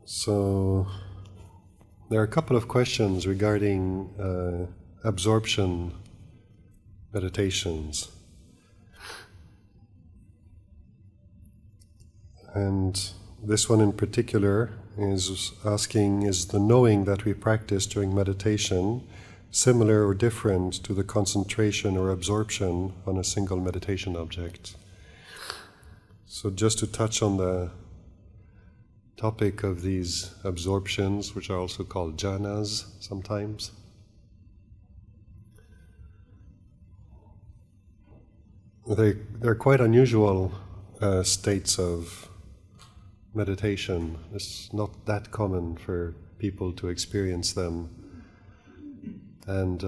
So there are a couple of questions regarding absorption meditations. And this one in particular is asking, is the knowing that we practice during meditation similar or different to the concentration or absorption on a single meditation object? So just to touch on the topic of these absorptions, which are also called jhanas sometimes. They're quite unusual states of meditation. It's not that common for people to experience them. And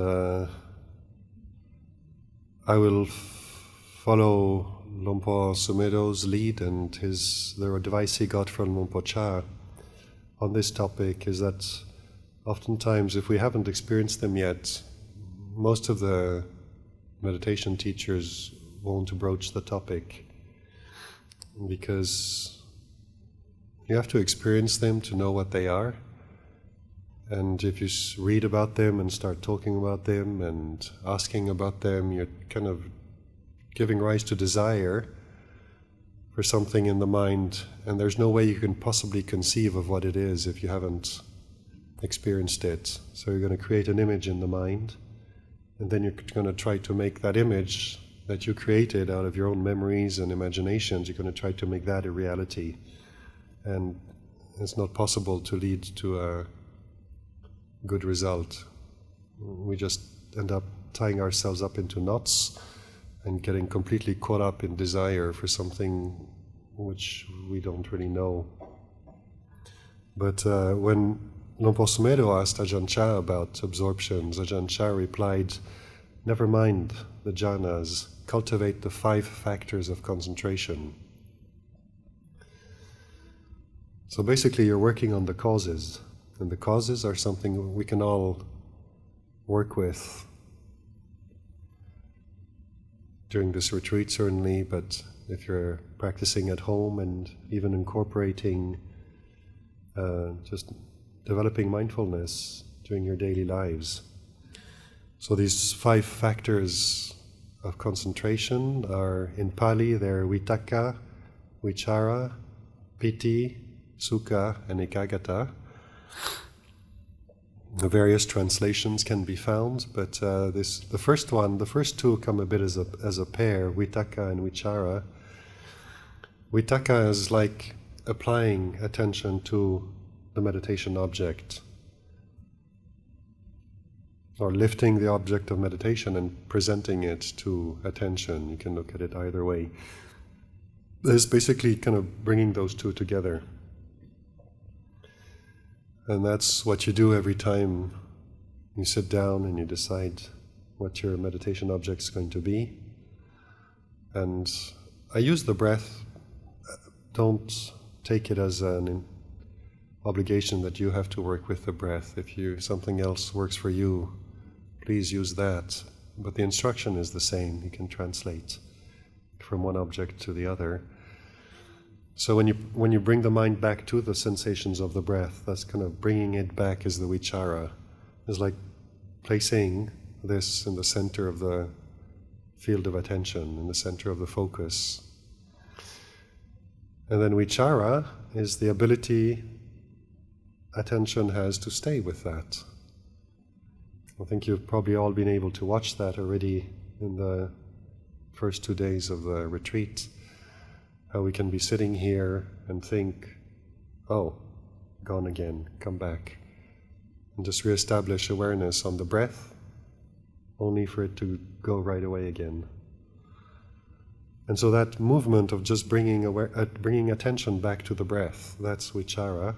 I will follow Lompo Sumedo's lead, and the advice he got from Lompo Cha on this topic is that oftentimes if we haven't experienced them yet, most of the meditation teachers won't broach the topic, because you have to experience them to know what they are. And if you read about them and start talking about them and asking about them, you're kind of giving rise to desire for something in the mind, and there's no way you can possibly conceive of what it is if you haven't experienced it. So you're going to create an image in the mind, and then you're going to try to make that image that you created out of your own memories and imaginations, you're going to try to make that a reality. And it's not possible to lead to a good result. We just end up tying ourselves up into knots and getting completely caught up in desire for something which we don't really know. But when Lompo Sumedo asked Ajahn Chah about absorptions, Ajahn Chah replied, never mind the jhanas, cultivate the 5 factors of concentration. So basically you're working on the causes, and the causes are something we can all work with during this retreat certainly, but if you're practicing at home and even incorporating just developing mindfulness during your daily lives. So these 5 factors of concentration are, in Pali, they're vitakka, vichara, piti, sukha, and ekaggata. The various translations can be found, but the first 2 come a bit as a pair, vitakka and vichara. Vitakka is like applying attention to the meditation object, or lifting the object of meditation and presenting it to attention. You can look at it either way. It's basically kind of bringing those 2 together. And that's what you do every time you sit down and you decide what your meditation object is going to be. And I use the breath. Don't take it as an obligation that you have to work with the breath. If something else works for you, please use that. But the instruction is the same. You can translate from one object to the other. So when you bring the mind back to the sensations of the breath, that's kind of bringing it back is the vichara. It's like placing this in the center of the field of attention, in the center of the focus. And then vichara is the ability attention has to stay with that. I think you've probably all been able to watch that already in the first 2 days of the retreat. How we can be sitting here and think, oh, gone again, come back. And just reestablish awareness on the breath, only for it to go right away again. And so that movement of just bringing attention back to the breath, that's vichara,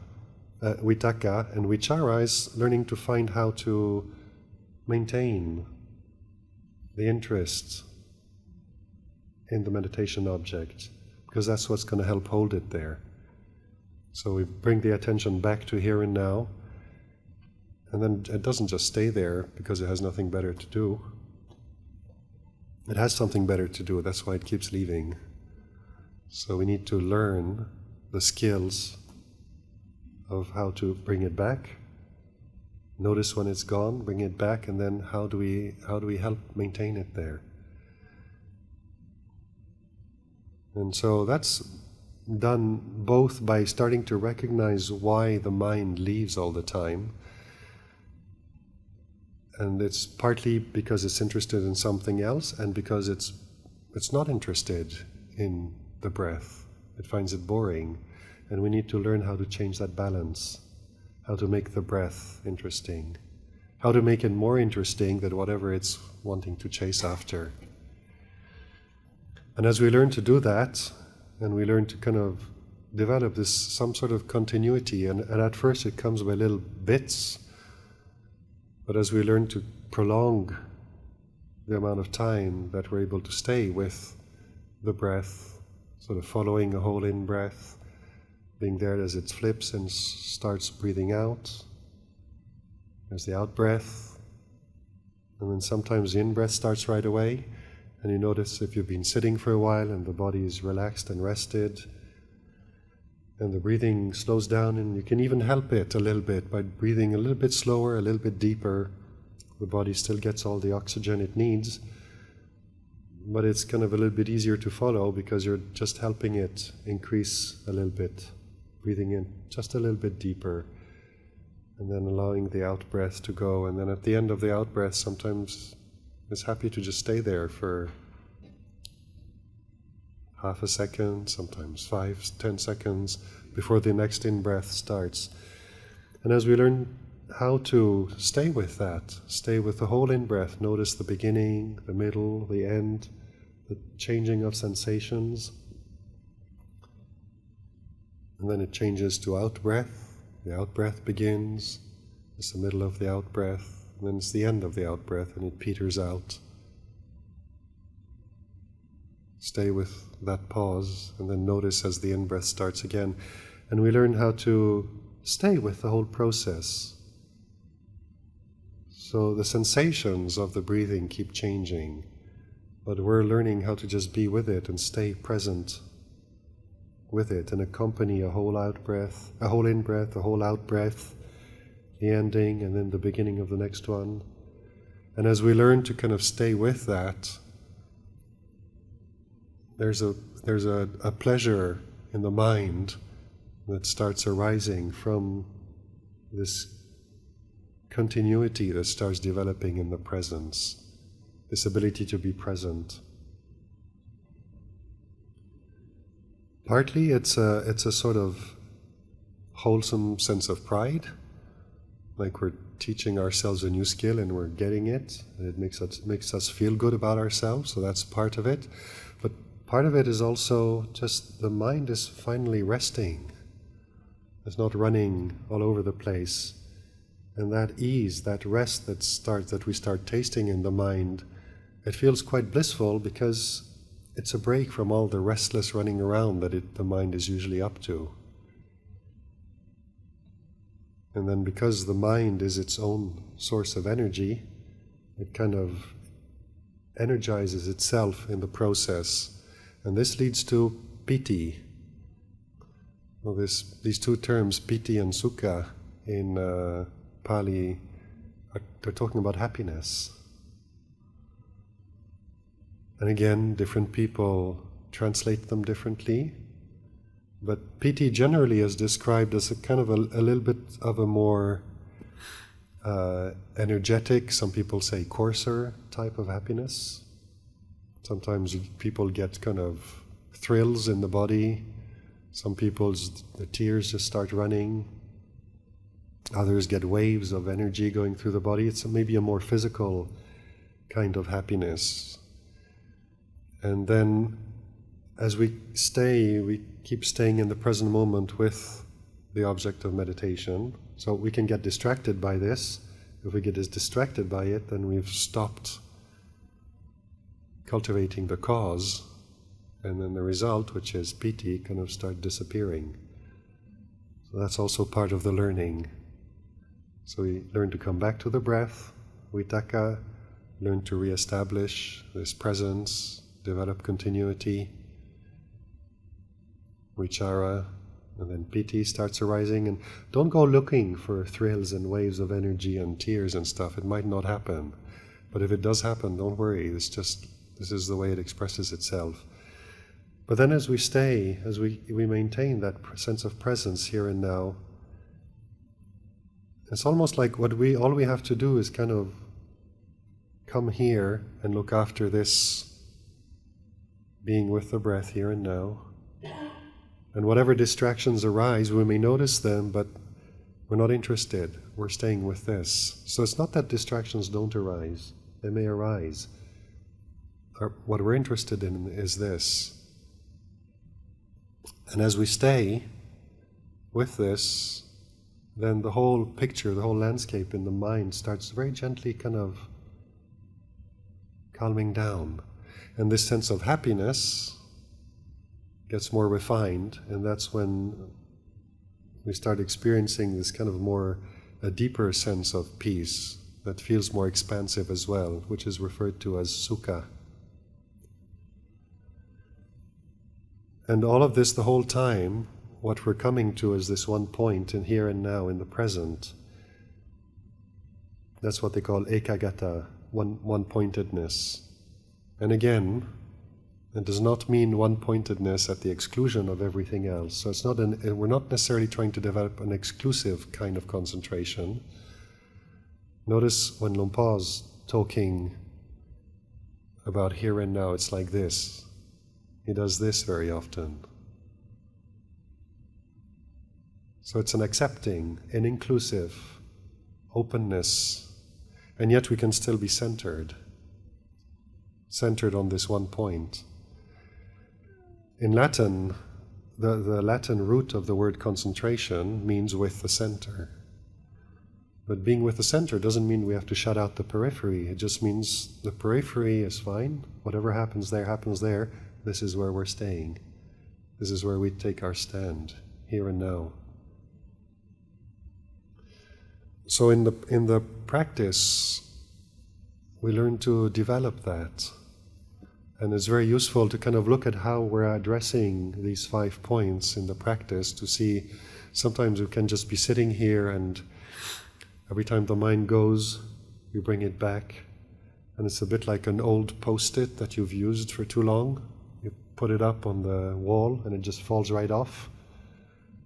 vitakka, and vichara is learning to find how to maintain the interest in the meditation object, because that's what's going to help hold it there. So we bring the attention back to here and now, and then it doesn't just stay there because it has nothing better to do. It has something better to do, that's why it keeps leaving. So we need to learn the skills of how to bring it back. Notice when it's gone, bring it back, and then how do we help maintain it there? And so that's done both by starting to recognize why the mind leaves all the time. And it's partly because it's interested in something else, and because it's not interested in the breath. It finds it boring. And we need to learn how to change that balance, how to make the breath interesting, how to make it more interesting than whatever it's wanting to chase after. And as we learn to do that, and we learn to kind of develop some sort of continuity, and at first it comes by little bits, but as we learn to prolong the amount of time that we're able to stay with the breath, sort of following a whole in-breath, being there as it flips and starts breathing out. There's the out-breath, and then sometimes the in-breath starts right away, and you notice if you've been sitting for a while and the body is relaxed and rested, and the breathing slows down, and you can even help it a little bit by breathing a little bit slower, a little bit deeper. The body still gets all the oxygen it needs, but it's kind of a little bit easier to follow because you're just helping it increase a little bit, breathing in just a little bit deeper, and then allowing the out-breath to go. And then at the end of the out-breath, sometimes it's happy to just stay there for half a second, sometimes 5-10 seconds before the next in-breath starts. And as we learn how to stay with that, stay with the whole in-breath, notice the beginning, the middle, the end, the changing of sensations, and then it changes to out-breath. The out-breath begins, it's the middle of the out-breath, and then it's the end of the out-breath, and it peters out. Stay with that pause, and then notice as the in-breath starts again. And we learn how to stay with the whole process. So the sensations of the breathing keep changing, but we're learning how to just be with it and stay present with it and accompany a whole out-breath, a whole in-breath, a whole out-breath, the ending, and then the beginning of the next one. And as we learn to kind of stay with that, there's a pleasure in the mind that starts arising from this continuity that starts developing in the presence, this ability to be present. Partly it's a sort of wholesome sense of pride, like we're teaching ourselves a new skill and we're getting it, and it makes us feel good about ourselves, so that's part of it. But part of it is also just the mind is finally resting. It's not running all over the place. And that ease, that rest that we start tasting in the mind, it feels quite blissful because it's a break from all the restless running around that the mind is usually up to. And then because the mind is its own source of energy, it kind of energizes itself in the process. And this leads to piti. Well, these two terms, piti and sukha, in Pali, they're talking about happiness. And again, different people translate them differently. But piti generally is described as a kind of a little bit of a more energetic, some people say coarser type of happiness. Sometimes people get kind of thrills in the body. Some people's the tears just start running. Others get waves of energy going through the body. It's maybe a more physical kind of happiness. And then as we keep staying in the present moment with the object of meditation. So we can get distracted by this. If we get distracted by it, then we've stopped cultivating the cause, and then the result, which is piti, kind of start disappearing. So that's also part of the learning. So we learn to come back to the breath, vitaka, learn to re-establish this presence, develop continuity, vichara, And then piti starts arising, and don't go looking for thrills and waves of energy and tears and stuff. It might not happen. But if it does happen, don't worry. This is the way it expresses itself. But then as we stay, as we maintain that sense of presence here and now, it's almost like all we have to do is kind of come here and look after this being with the breath here and now. And whatever distractions arise, we may notice them, but we're not interested. We're staying with this. So it's not that distractions don't arise. They may arise. What we're interested in is this. And as we stay with this, then the whole picture, the whole landscape in the mind starts very gently kind of calming down. And this sense of happiness gets more refined, and that's when we start experiencing this kind of a deeper sense of peace that feels more expansive as well, which is referred to as sukha. And all of this the whole time, what we're coming to is this one point in here and now, in the present. That's what they call ekagata, one-pointedness. And again, it does not mean one-pointedness at the exclusion of everything else. So it's not we're not necessarily trying to develop an exclusive kind of concentration. Notice when Luang Por's talking about here and now, it's like this. He does this very often. So it's an accepting, an inclusive openness, and yet we can still be centered on this one point. In Latin, the Latin root of the word concentration means with the center. But being with the center doesn't mean we have to shut out the periphery. It just means the periphery is fine. Whatever happens there. This is where we're staying. This is where we take our stand, here and now. So in the practice, we learn to develop that. And it's very useful to kind of look at how we're addressing these 5 points in the practice to see sometimes we can just be sitting here and every time the mind goes, you bring it back. And it's a bit like an old post-it that you've used for too long. You put it up on the wall and it just falls right off.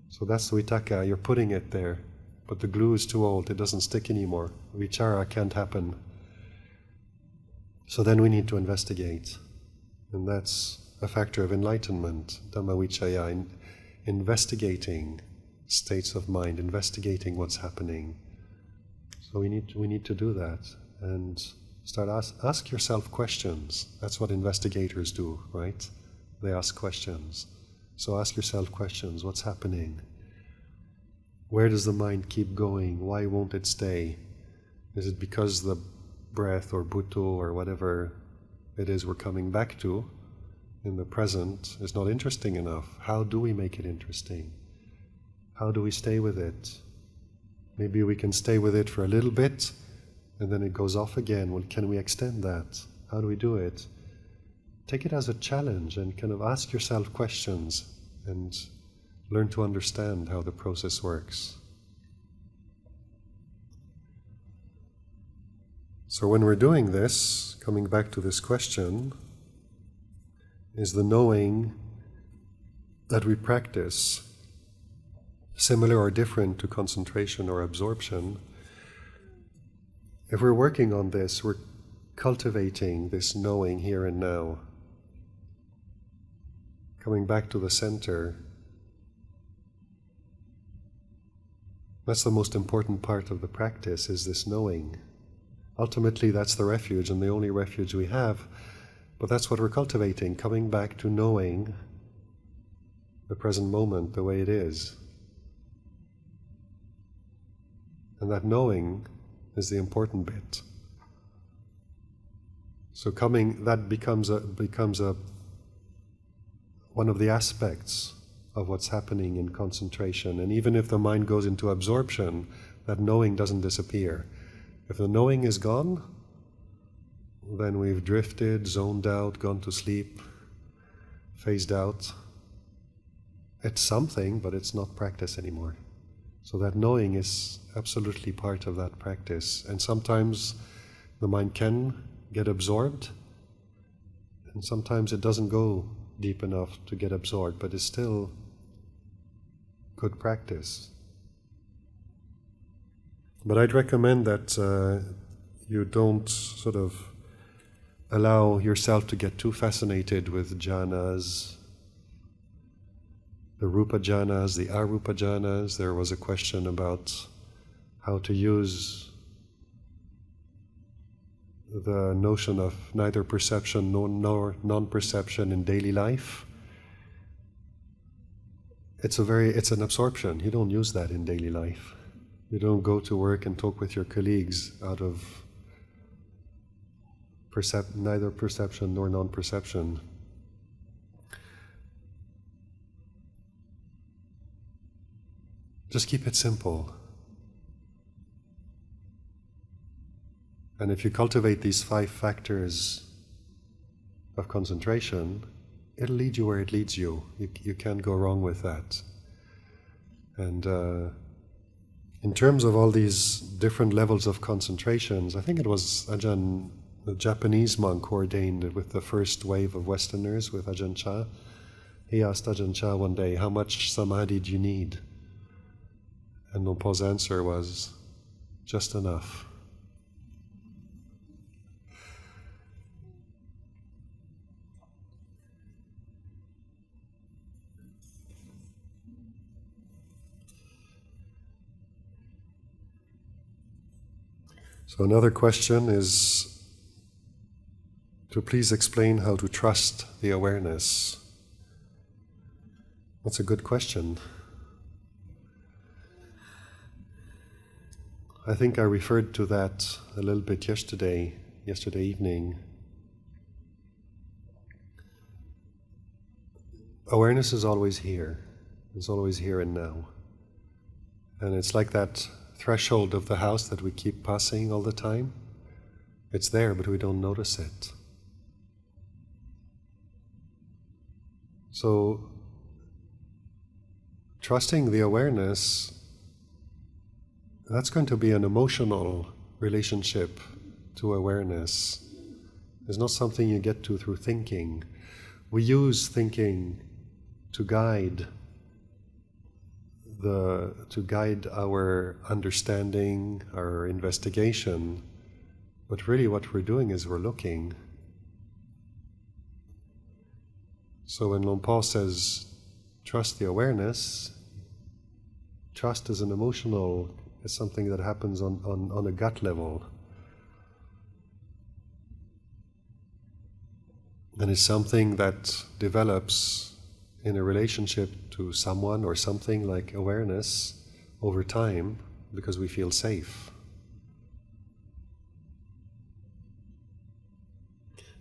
So that's the vitaka, you're putting it there. But the glue is too old, it doesn't stick anymore. Vichara can't happen. So then we need to investigate. And that's a factor of enlightenment, Dhamma vichaya, investigating states of mind, investigating what's happening. So we need to do that and start ask yourself questions. That's what investigators do, right? They ask questions. So ask yourself questions. What's happening? Where does the mind keep going? Why won't it stay? Is it because the breath or bhutto or whatever it is we're coming back to in the present is not interesting enough? How do we make it interesting? How do we stay with it? Maybe we can stay with it for a little bit and then it goes off again. Well, can we extend that? How do we do it? Take it as a challenge and kind of ask yourself questions and learn to understand how the process works. So when we're doing this, coming back to this question, is the knowing that we practice similar or different to concentration or absorption? If we're working on this, we're cultivating this knowing here and now, coming back to the center. That's the most important part of the practice, is this knowing. Ultimately, that's the refuge and the only refuge we have, but that's what we're cultivating, coming back to knowing the present moment the way it is. And that knowing is the important bit. So that becomes one of the aspects of what's happening in concentration. And even if the mind goes into absorption, that knowing doesn't disappear. If the knowing is gone, then we've drifted, zoned out, gone to sleep, phased out. it's something, but it's not practice anymore. So that knowing is absolutely part of that practice. And sometimes the mind can get absorbed, and sometimes it doesn't go deep enough to get absorbed, but it's still good practice. But I'd recommend that you don't sort of allow yourself to get too fascinated with jhanas, the rupa jhanas, the arupa jhanas. There was a question about how to use the notion of neither perception nor non-perception in daily life. It's an absorption. You don't use that in daily life. You don't go to work and talk with your colleagues out of neither perception nor non-perception. Just keep it simple. And if you cultivate these 5 factors of concentration, it'll lead you where it leads you. You can't go wrong with that. And in terms of all these different levels of concentrations, I think it was Ajahn, the Japanese monk who ordained with the first wave of Westerners, with Ajahn Chah. He asked Ajahn Chah one day, how much samadhi do you need? And Luang Por's answer was, just enough. So another question is to please explain how to trust the awareness. That's a good question. I think I referred to that a little bit yesterday evening. Awareness is always here. It's always here and now. And it's like that threshold of the house that we keep passing all the time. It's there, but we don't notice it. So, trusting the awareness, that's going to be an emotional relationship to awareness. It's not something you get to through thinking. We use thinking to guide our understanding, our investigation, but really what we're doing is we're looking. So when Luang Por says, trust the awareness, trust is an emotional, it's something that happens on a gut level. And it's something that develops in a relationship to someone or something like awareness over time because we feel safe.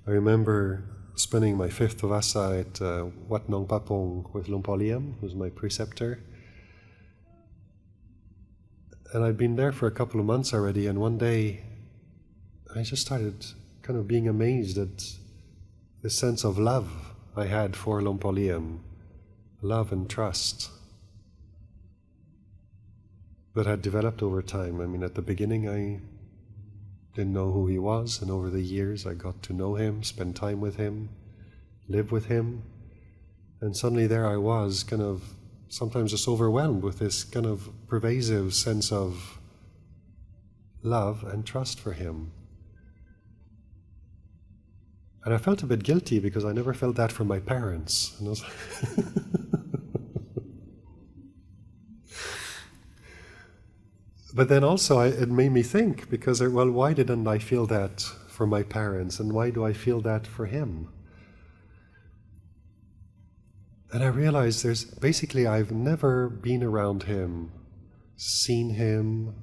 I remember spending my 5th Vasa at Wat Nong Papong with Luang Por Liam, who's my preceptor. And I'd been there for a couple of months already, and one day I just started kind of being amazed at the sense of love I had for Luang Por Liam. Love and trust that had developed over time. I mean, at the beginning I didn't know who he was, and over the years I got to know him, spend time with him, live with him, and suddenly there I was, kind of sometimes just overwhelmed with this kind of pervasive sense of love and trust for him. And I felt a bit guilty because I never felt that from my parents. And I was But then also it made me think, because, well, why didn't I feel that for my parents, and why do I feel that for him? And I realized I've never been around him, seen him,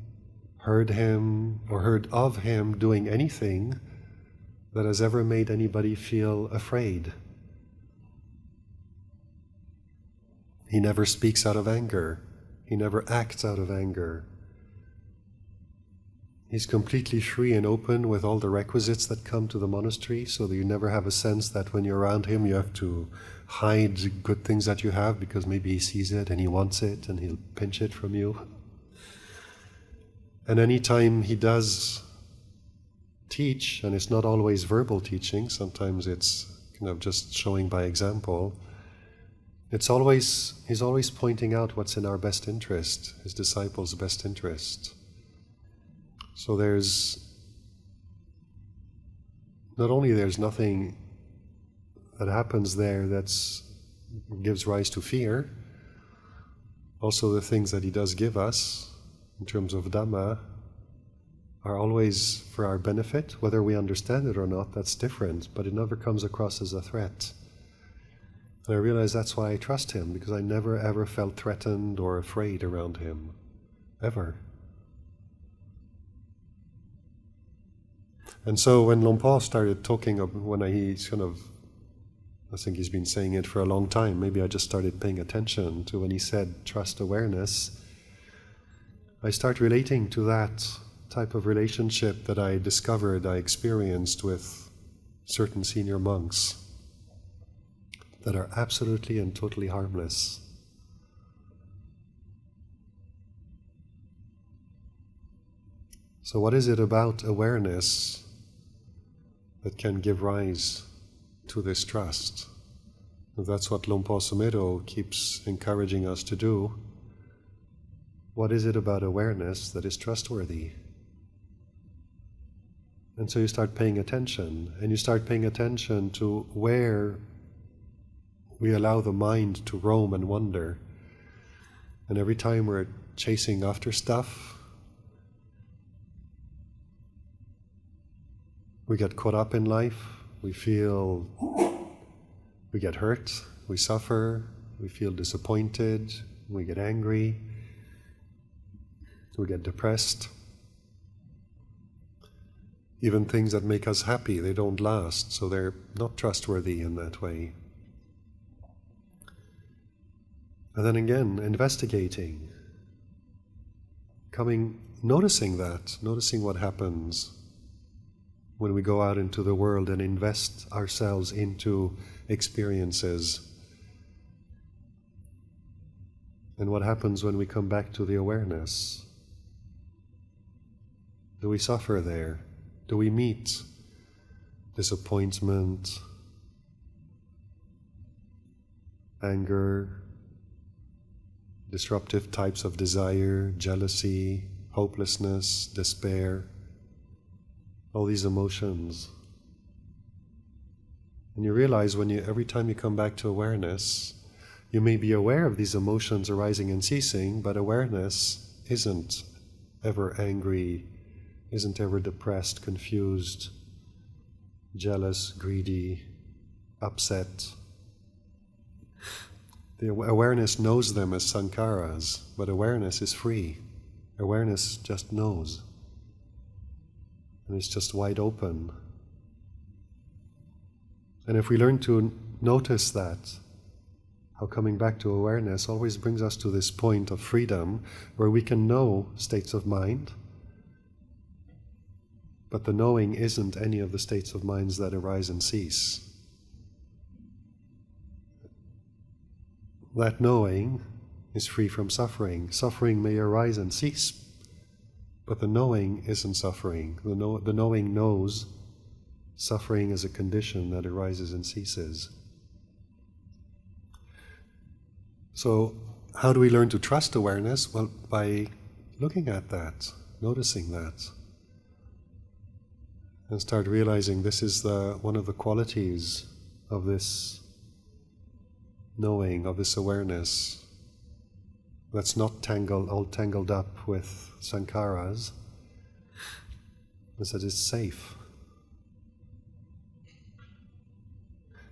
heard him, or heard of him doing anything that has ever made anybody feel afraid. He never speaks out of anger. He never acts out of anger. He's completely free and open with all the requisites that come to the monastery, so that you never have a sense that when you're around him you have to hide good things that you have because maybe he sees it and he wants it and he'll pinch it from you. And anytime he does teach, and it's not always verbal teaching, sometimes it's kind of just showing by example, he's always pointing out what's in our best interest, his disciples' best interest. So there's nothing that happens there that gives rise to fear. Also the things that he does give us in terms of Dhamma are always for our benefit. Whether we understand it or not, that's different, but it never comes across as a threat. And I realize that's why I trust him, because I never ever felt threatened or afraid around him, ever. And so when Luang Por started talking, I think he's been saying it for a long time, maybe I just started paying attention to when he said trust awareness, I start relating to that type of relationship that I experienced with certain senior monks that are absolutely and totally harmless. So what is it about awareness that can give rise to this trust? And that's what Luang Por Sumedho keeps encouraging us to do. What is it about awareness that is trustworthy? And so you start paying attention, and you start paying attention to where we allow the mind to roam and wander. And every time we're chasing after stuff, we get caught up in life, we get hurt, we suffer, we feel disappointed, we get angry, we get depressed. Even things that make us happy, they don't last, so they're not trustworthy in that way. And then again, investigating, noticing what happens when we go out into the world and invest ourselves into experiences. And what happens when we come back to the awareness? Do we suffer there? Do we meet disappointment, anger, disruptive types of desire, jealousy, hopelessness, despair, all these emotions? And you realize every time you come back to awareness, you may be aware of these emotions arising and ceasing, but awareness isn't ever angry, isn't ever depressed, confused, jealous, greedy, upset. The awareness knows them as sankharas, but awareness is free. Awareness just knows. And it's just wide open. And if we learn to notice that, how coming back to awareness always brings us to this point of freedom where we can know states of mind, but the knowing isn't any of the states of minds that arise and cease. That knowing is free from suffering. Suffering may arise and cease, but the knowing isn't suffering. The knowing knows suffering is a condition that arises and ceases. So, how do we learn to trust awareness? Well, by looking at that, noticing that, and start realizing this is one of the qualities of this knowing, of this awareness, that's not all tangled up with sankharas, is that it's safe.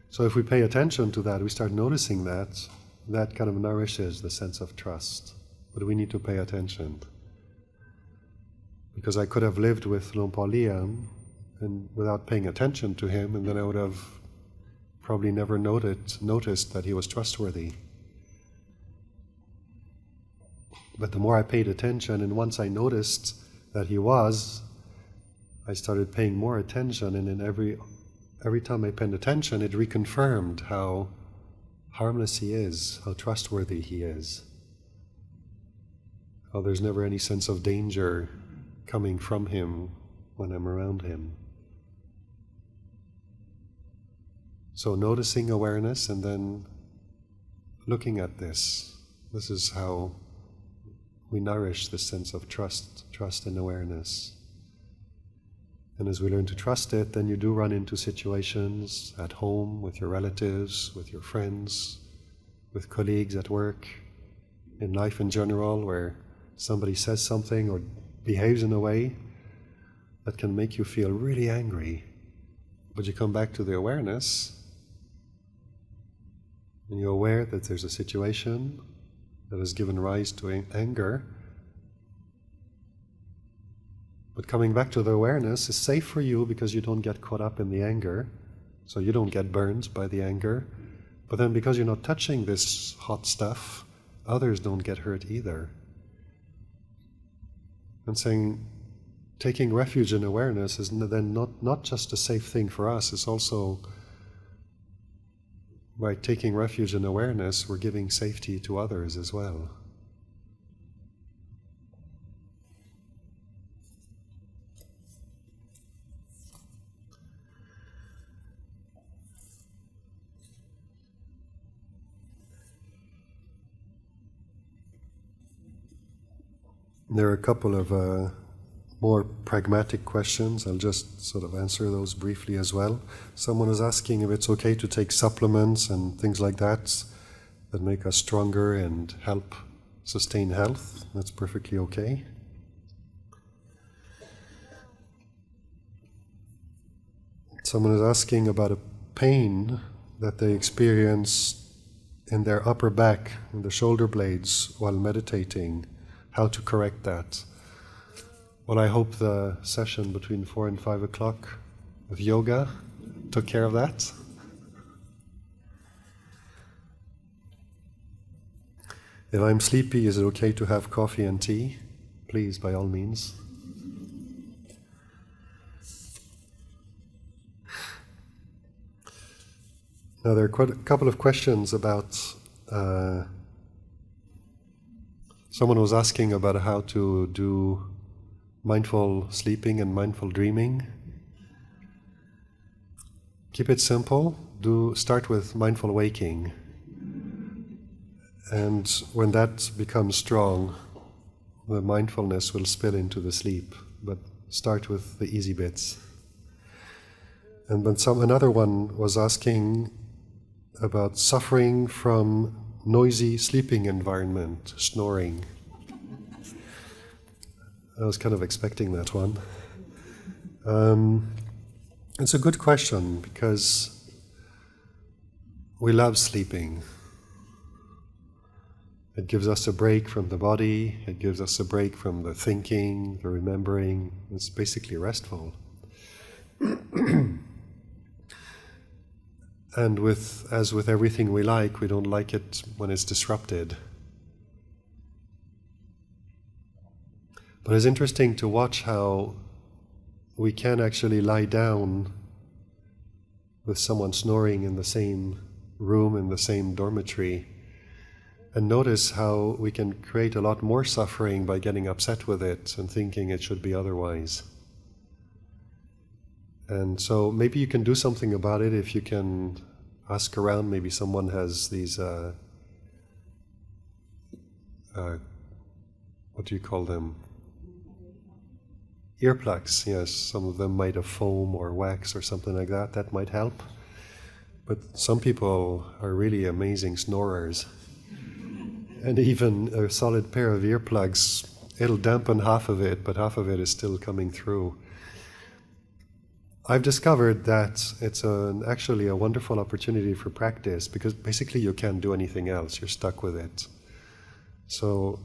So if we pay attention to that, we start noticing that kind of nourishes the sense of trust. But we need to pay attention. Because I could have lived with Luang Por Liam and without paying attention to him, and then I would have probably never noticed that he was trustworthy. But the more I paid attention, and once I noticed that he was, I started paying more attention, and then every time I paid attention, it reconfirmed how harmless he is, how trustworthy he is, how there's never any sense of danger coming from him when I'm around him. So noticing awareness and then looking at this. This is how we nourish this sense of trust and awareness. And as we learn to trust it, then you do run into situations at home, with your relatives, with your friends, with colleagues at work, in life in general, where somebody says something or behaves in a way that can make you feel really angry. But you come back to the awareness, and you're aware that there's a situation that has given rise to anger. But coming back to the awareness is safe for you because you don't get caught up in the anger, so you don't get burned by the anger. But then because you're not touching this hot stuff, others don't get hurt either. And saying, taking refuge in awareness is then not just a safe thing for us, it's also, by taking refuge in awareness, we're giving safety to others as well. There are a couple of more pragmatic questions. I'll just sort of answer those briefly as well. Someone is asking if it's okay to take supplements and things like that make us stronger and help sustain health. That's perfectly okay. Someone is asking about a pain that they experience in their upper back, in the shoulder blades, while meditating. How to correct that? Well, I hope the session between 4 and 5 o'clock of yoga took care of that. If I'm sleepy, is it okay to have coffee and tea? Please, by all means. Now, there are quite a couple of questions about someone was asking about how to do mindful sleeping and mindful dreaming. Keep it simple. Start with mindful waking. And when that becomes strong, the mindfulness will spill into the sleep. But start with the easy bits. And when another one was asking about suffering from noisy sleeping environment, snoring. I was kind of expecting that one. It's a good question because we love sleeping. It gives us a break from the body, it gives us a break from the thinking, the remembering. It's basically restful. And as with everything we like, we don't like it when it's disrupted. But it's interesting to watch how we can actually lie down with someone snoring in the same room, in the same dormitory, and notice how we can create a lot more suffering by getting upset with it and thinking it should be otherwise. And so maybe you can do something about it if you can ask around. Maybe someone has these, what do you call them? Earplugs, yes. Some of them might have foam or wax or something like that. That might help. But some people are really amazing snorers. And even a solid pair of earplugs, it'll dampen half of it, but half of it is still coming through. I've discovered that it's actually a wonderful opportunity for practice because basically you can't do anything else, you're stuck with it. So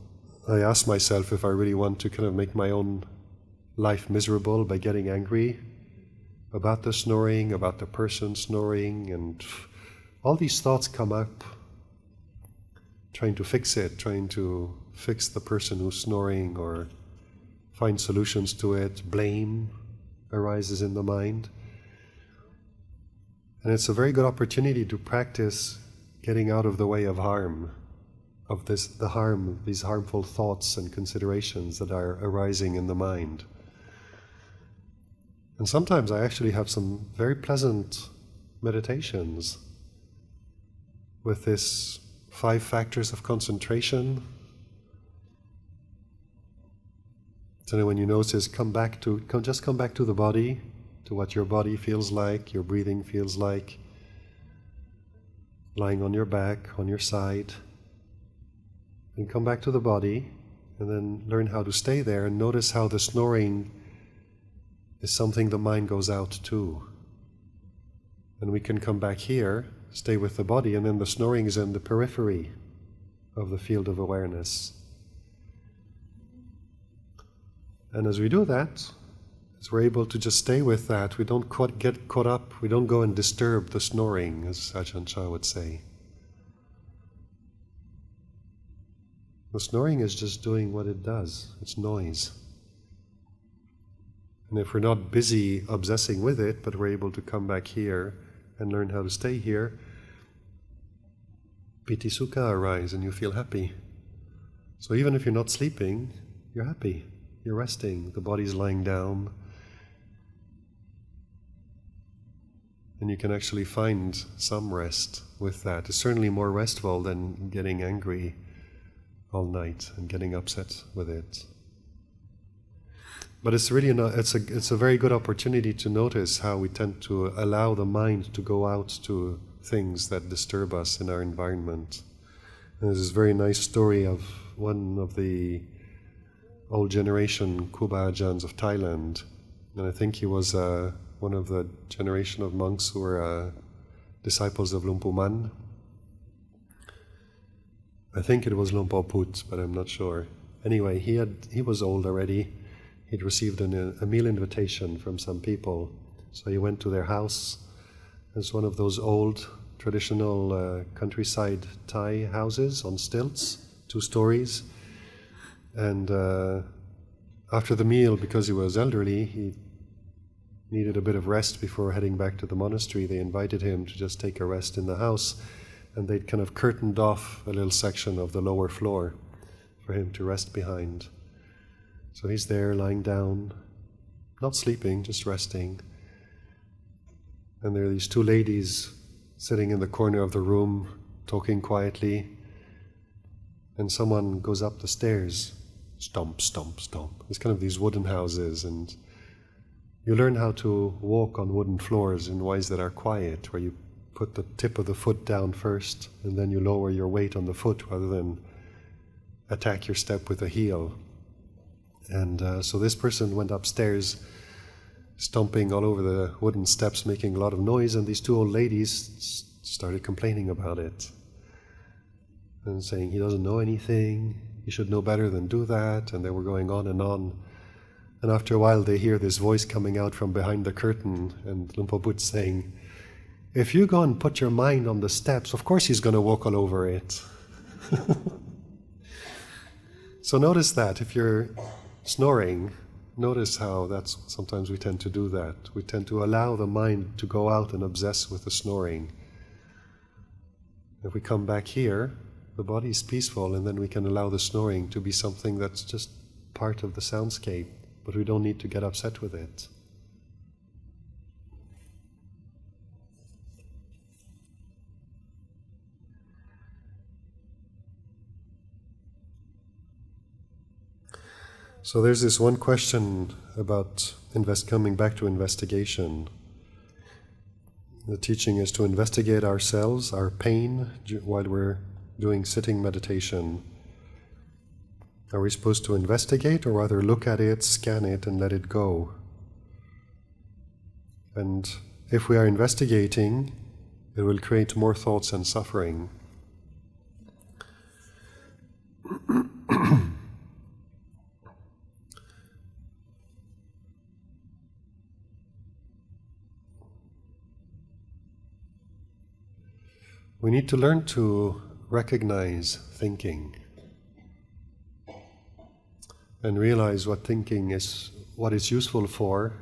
I asked myself if I really want to kind of make my own life miserable by getting angry about the snoring, about the person snoring, and all these thoughts come up, trying to fix it, trying to fix the person who's snoring or find solutions to it, blame. arises in the mind. And it's a very good opportunity to practice getting out of the way of harm, of these harmful thoughts and considerations that are arising in the mind. And sometimes I actually have some very pleasant meditations with this 5 factors of concentration. So when you notice, just come back to the body, to what your body feels like, your breathing feels like, lying on your back, on your side, and come back to the body, and then learn how to stay there and notice how the snoring is something the mind goes out to. And we can come back here, stay with the body, and then the snoring is in the periphery of the field of awareness. And as we do that, as we're able to just stay with that, we don't get caught up, we don't go and disturb the snoring, as Ajahn Chah would say. The snoring is just doing what it does, it's noise. And if we're not busy obsessing with it, but we're able to come back here and learn how to stay here, piti sukha arise and you feel happy. So even if you're not sleeping, you're happy, you're resting, the body's lying down. And you can actually find some rest with that. It's certainly more restful than getting angry all night and getting upset with it. But it's really it's a very good opportunity to notice how we tend to allow the mind to go out to things that disturb us in our environment. And there's this very nice story of one of the old generation Kuba Ajahns of Thailand, and I think he was one of the generation of monks who were disciples of Luang Pu Man. I think it was Luang Por Put, but I'm not sure. Anyway, he was old already. He'd received a meal invitation from some people, so he went to their house. It's one of those old traditional countryside Thai houses on stilts, 2 stories. And after the meal, because he was elderly, he needed a bit of rest before heading back to the monastery. They invited him to just take a rest in the house, and they'd kind of curtained off a little section of the lower floor for him to rest behind. So he's there lying down, not sleeping, just resting. And there are these 2 ladies sitting in the corner of the room, talking quietly. And someone goes up the stairs, stomp, stomp, stomp. It's kind of these wooden houses, and you learn how to walk on wooden floors in ways that are quiet, where you put the tip of the foot down first, and then you lower your weight on the foot rather than attack your step with a heel. And so this person went upstairs, stomping all over the wooden steps, making a lot of noise, and these 2 old ladies started complaining about it and saying he doesn't know anything, he should know better than do that, and they were going on. And after a while they hear this voice coming out from behind the curtain, and Luang Por Put saying, "If you go and put your mind on the steps, of course he's going to walk all over it." So notice that, if you're snoring, notice how sometimes we tend to do that. We tend to allow the mind to go out and obsess with the snoring. If we come back here, the body is peaceful, and then we can allow the snoring to be something that's just part of the soundscape, but we don't need to get upset with it. So there's this one question about coming back to investigation. The teaching is to investigate ourselves, our pain, while we're doing sitting meditation. Are we supposed to investigate, or rather look at it, scan it, and let it go? And if we are investigating, it will create more thoughts and suffering. We need to learn to recognize thinking and realize what thinking is, what it's useful for,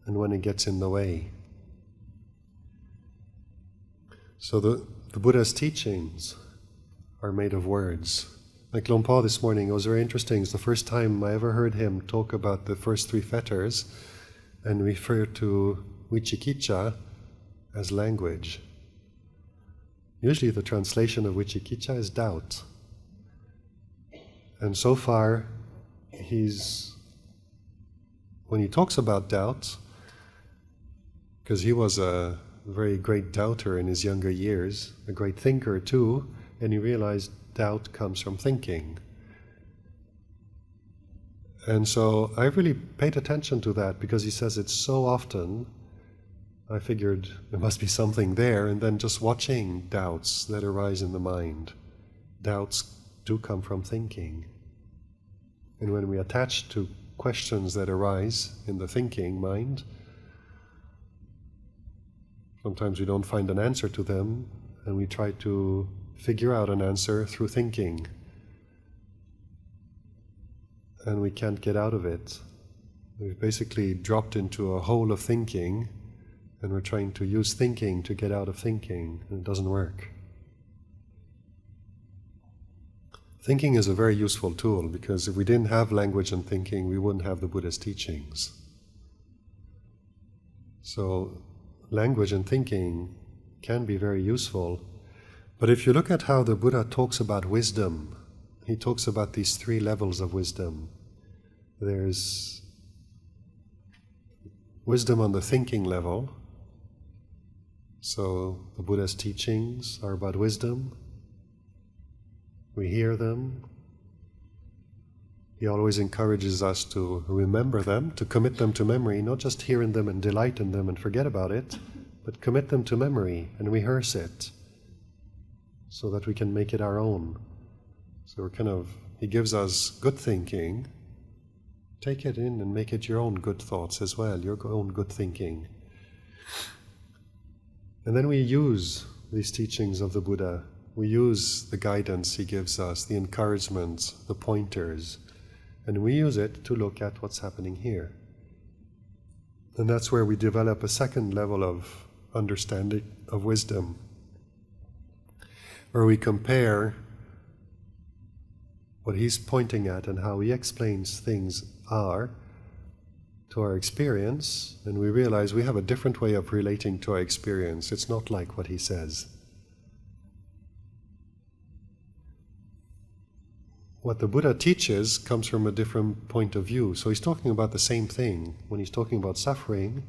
and when it gets in the way. So the Buddha's teachings are made of words. Like Luang Por this morning, it was very interesting. It's the first time I ever heard him talk about the first three fetters and refer to vicikicca as language. Usually the translation of vicikicca is doubt. And so far, when he talks about doubt, because he was a very great doubter in his younger years, a great thinker too, and he realized doubt comes from thinking. And so I really paid attention to that, because he says it so often. I figured there must be something there, and then just watching doubts that arise in the mind. Doubts do come from thinking. And when we attach to questions that arise in the thinking mind, sometimes we don't find an answer to them, and we try to figure out an answer through thinking. And we can't get out of it. We've basically dropped into a hole of thinking, and we're trying to use thinking to get out of thinking, and it doesn't work. Thinking is a very useful tool, because if we didn't have language and thinking, we wouldn't have the Buddha's teachings. So language and thinking can be very useful. But if you look at how the Buddha talks about wisdom, he talks about these three levels of wisdom. There's wisdom on the thinking level. So the Buddha's teachings are about wisdom. We hear them. He always encourages us to remember them, to commit them to memory, not just hear in them and delight in them and forget about it, but commit them to memory and rehearse it so that we can make it our own. So he gives us good thinking. Take it in and make it your own good thoughts as well, your own good thinking. And then we use these teachings of the Buddha. We use the guidance he gives us, the encouragements, the pointers, and we use it to look at what's happening here. And that's where we develop a second level of understanding of wisdom, where we compare what he's pointing at and how he explains things are to our experience, and we realize we have a different way of relating to our experience. It's not like what he says. What the Buddha teaches comes from a different point of view. So he's talking about the same thing. When he's talking about suffering,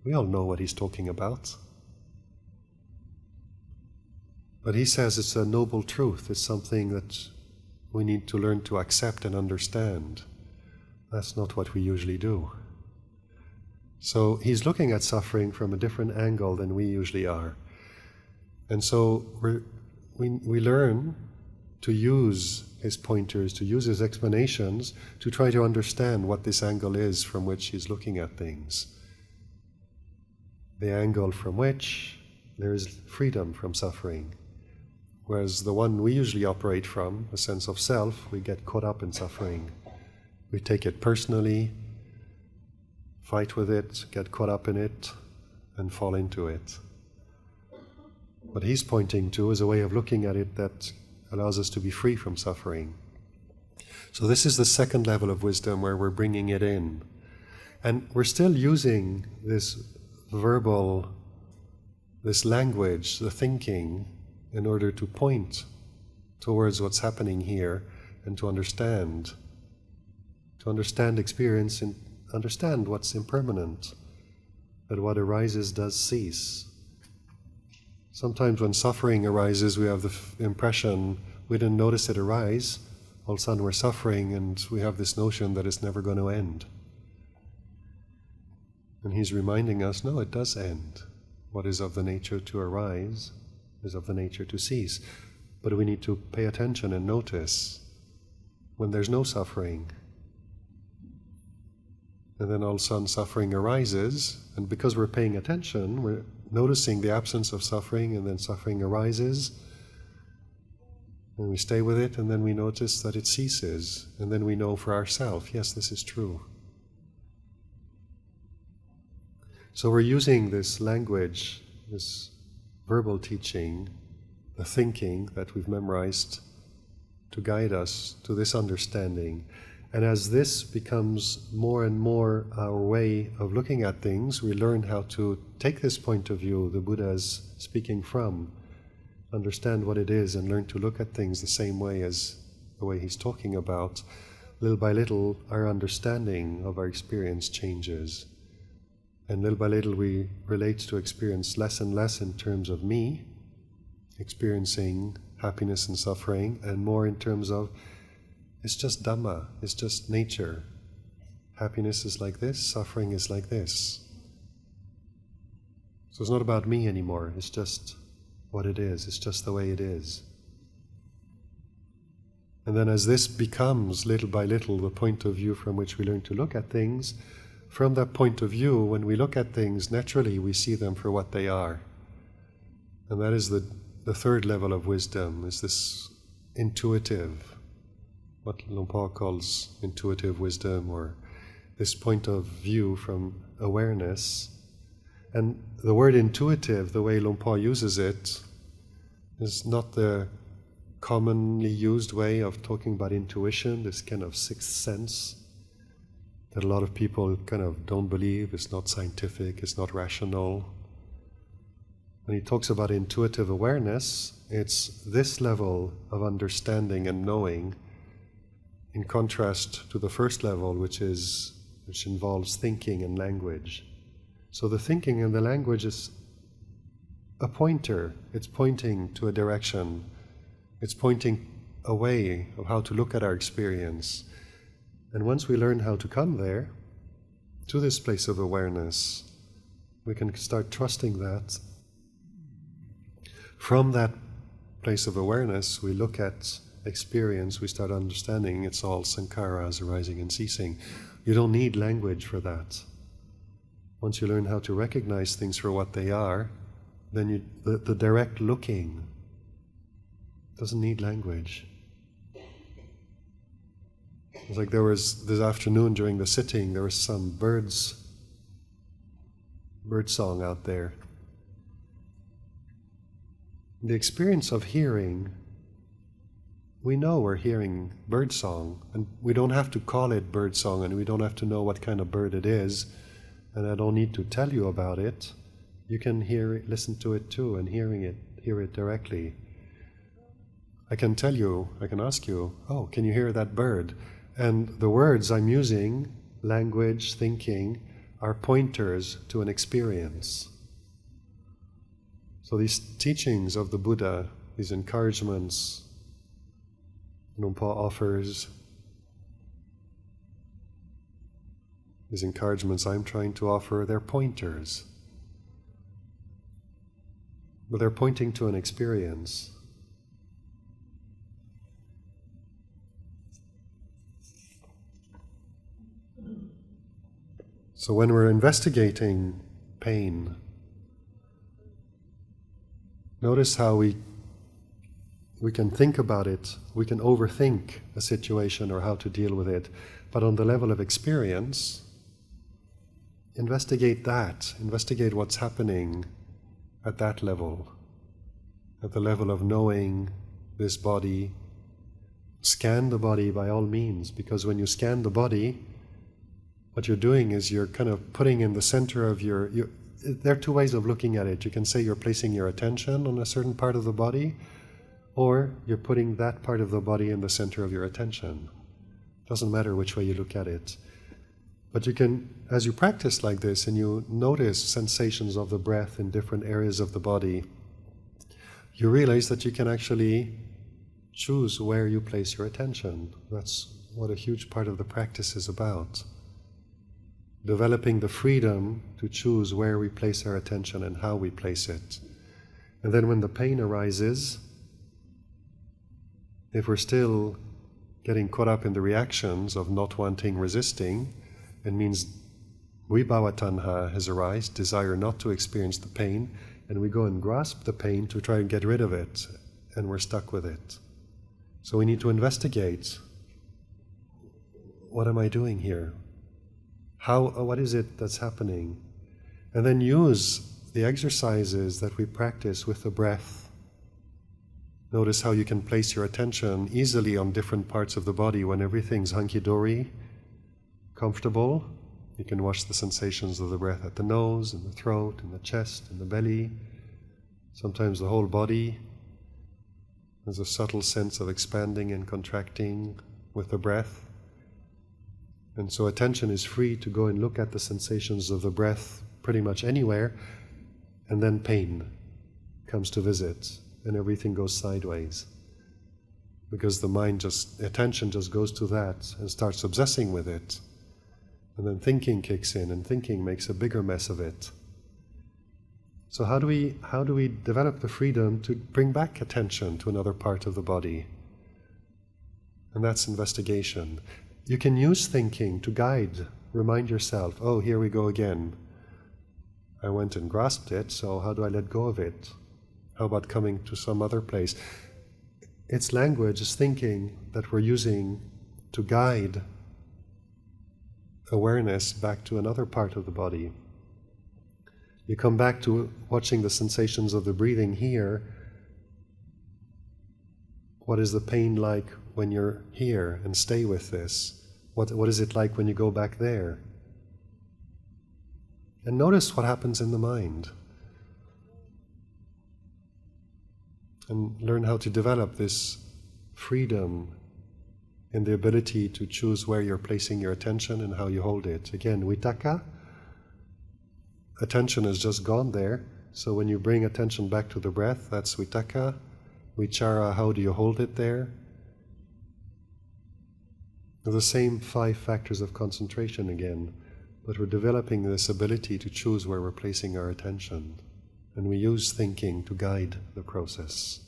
we all know what he's talking about. But he says it's a noble truth. It's something that we need to learn to accept and understand. That's not what we usually do. So he's looking at suffering from a different angle than we usually are. And so we learn to use his pointers, to use his explanations, to try to understand what this angle is from which he's looking at things. The angle from which there is freedom from suffering. Whereas the one we usually operate from, a sense of self, we get caught up in suffering. We take it personally, fight with it, get caught up in it, and fall into it. What he's pointing to is a way of looking at it that allows us to be free from suffering. So this is the second level of wisdom, where we're bringing it in. And we're still using this verbal, this language, the thinking, in order to point towards what's happening here and to understand experience and understand what's impermanent, that what arises does cease. Sometimes when suffering arises, we have the impression we didn't notice it arise. All of a sudden we're suffering, and we have this notion that it's never going to end. And he's reminding us, no, it does end. What is of the nature to arise is of the nature to cease. But we need to pay attention and notice when there's no suffering. And then all of a sudden suffering arises, and because we're paying attention, we're noticing the absence of suffering, and then suffering arises, and we stay with it, and then we notice that it ceases, and then we know for ourselves, yes, this is true. So we're using this language, this verbal teaching, the thinking that we've memorized to guide us to this understanding. And as this becomes more and more our way of looking at things, we learn how to take this point of view the Buddha is speaking from, understand what it is, and learn to look at things the same way as the way he's talking about. Little by little, our understanding of our experience changes. And little by little, we relate to experience less and less in terms of me, experiencing happiness and suffering, and more in terms of it's just Dhamma, it's just nature. Happiness is like this, suffering is like this. So it's not about me anymore, it's just what it is, it's just the way it is. And then as this becomes, little by little, the point of view from which we learn to look at things, from that point of view, when we look at things, naturally we see them for what they are. And that is the third level of wisdom, is this intuitive, what Lumpur calls intuitive wisdom, or this point of view from awareness. And the word intuitive, the way Lumpur uses it, is not the commonly used way of talking about intuition, this kind of sixth sense that a lot of people kind of don't believe, it's not scientific, it's not rational. When he talks about intuitive awareness, it's this level of understanding and knowing, in contrast to the first level, which involves thinking and language. So the thinking and the language is a pointer. It's pointing to a direction. It's pointing a way of how to look at our experience. And once we learn how to come there, to this place of awareness, we can start trusting that. From that place of awareness, we look at experience, we start understanding it's all sankharas arising and ceasing. You don't need language for that. Once you learn how to recognize things for what they are, then the direct looking doesn't need language. It's like there was, this afternoon during the sitting, there was some bird song out there. The experience of hearing, we know we're hearing bird song, and we don't have to call it bird song, and we don't have to know what kind of bird it is, and I don't need to tell you about it. You can hear it, listen to it too, and hear it directly. I can tell you, I can ask you, oh, can you hear that bird? And the words I'm using, language, thinking, are pointers to an experience. So these teachings of the Buddha, these encouragements Lumpur offers, these encouragements I'm trying to offer, they're pointers. But they're pointing to an experience. So when we're investigating pain, notice how we can think about it, we can overthink a situation or how to deal with it, but on the level of experience, investigate that, investigate what's happening at that level, at the level of knowing this body. Scan the body by all means, because when you scan the body, what you're doing is you're kind of putting in the center of your there are two ways of looking at it. You can say you're placing your attention on a certain part of the body, or you're putting that part of the body in the center of your attention. Doesn't matter which way you look at it. But you can, as you practice like this and you notice sensations of the breath in different areas of the body, you realize that you can actually choose where you place your attention. That's what a huge part of the practice is about. Developing the freedom to choose where we place our attention and how we place it. And then when the pain arises, if we're still getting caught up in the reactions of not wanting, resisting, it means vibhava tanha has arisen, desire not to experience the pain, and we go and grasp the pain to try and get rid of it, and we're stuck with it. So we need to investigate, what am I doing here? What is it that's happening? And then use the exercises that we practice with the breath. Notice how you can place your attention easily on different parts of the body when everything's hunky-dory, comfortable. You can watch the sensations of the breath at the nose, in the throat, in the chest, in the belly, sometimes the whole body. There's a subtle sense of expanding and contracting with the breath. And so attention is free to go and look at the sensations of the breath pretty much anywhere, and then pain comes to visit, and everything goes sideways. Because attention just goes to that and starts obsessing with it. And then thinking kicks in, and thinking makes a bigger mess of it. So how do we develop the freedom to bring back attention to another part of the body? And that's investigation. You can use thinking to guide. Remind yourself, oh, here we go again. I went and grasped it, so how do I let go of it? How about coming to some other place? It's language, it's thinking that we're using to guide awareness back to another part of the body. You come back to watching the sensations of the breathing here. What is the pain like when you're here, and stay with this? What is it like when you go back there? And notice what happens in the mind. And learn how to develop this freedom in the ability to choose where you're placing your attention and how you hold it. Again, vitaka, attention has just gone there, so when you bring attention back to the breath, that's vitaka. Vichara, how do you hold it there? They're the same 5 factors of concentration again, but we're developing this ability to choose where we're placing our attention, and we use thinking to guide the process.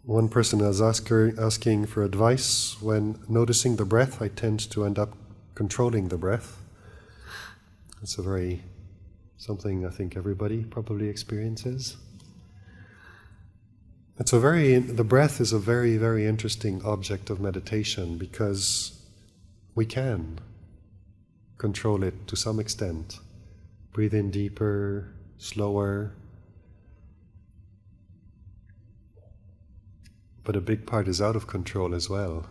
One person is asking for advice. When noticing the breath, I tend to end up controlling the breath. It's something I think everybody probably experiences. The breath is a very, very interesting object of meditation because we can control it to some extent. Breathe in deeper, slower. But a big part is out of control as well.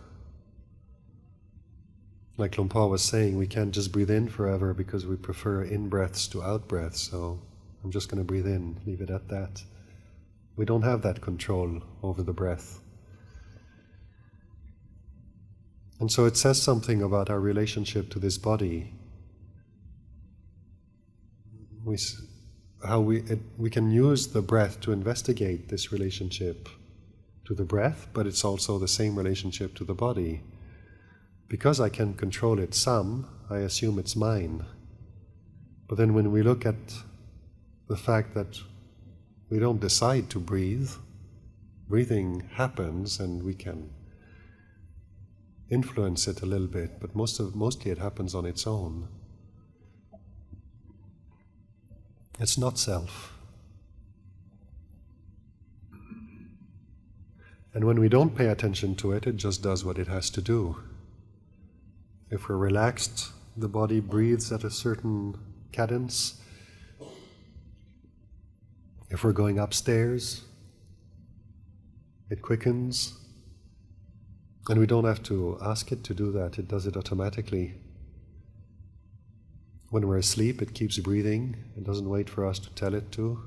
Like Luang Por was saying, we can't just breathe in forever because we prefer in-breaths to out-breaths, so I'm just going to breathe in, leave it at that. We don't have that control over the breath. And so it says something about our relationship to this body. We can use the breath to investigate this relationship to the breath, but it's also the same relationship to the body. Because I can control it some, I assume it's mine. But then when we look at the fact that we don't decide to breathe, breathing happens and we can influence it a little bit, but mostly it happens on its own. It's not self. And when we don't pay attention to it, it just does what it has to do. If we're relaxed, the body breathes at a certain cadence. If we're going upstairs, it quickens. And we don't have to ask it to do that, it does it automatically. When we're asleep, it keeps breathing, it doesn't wait for us to tell it to.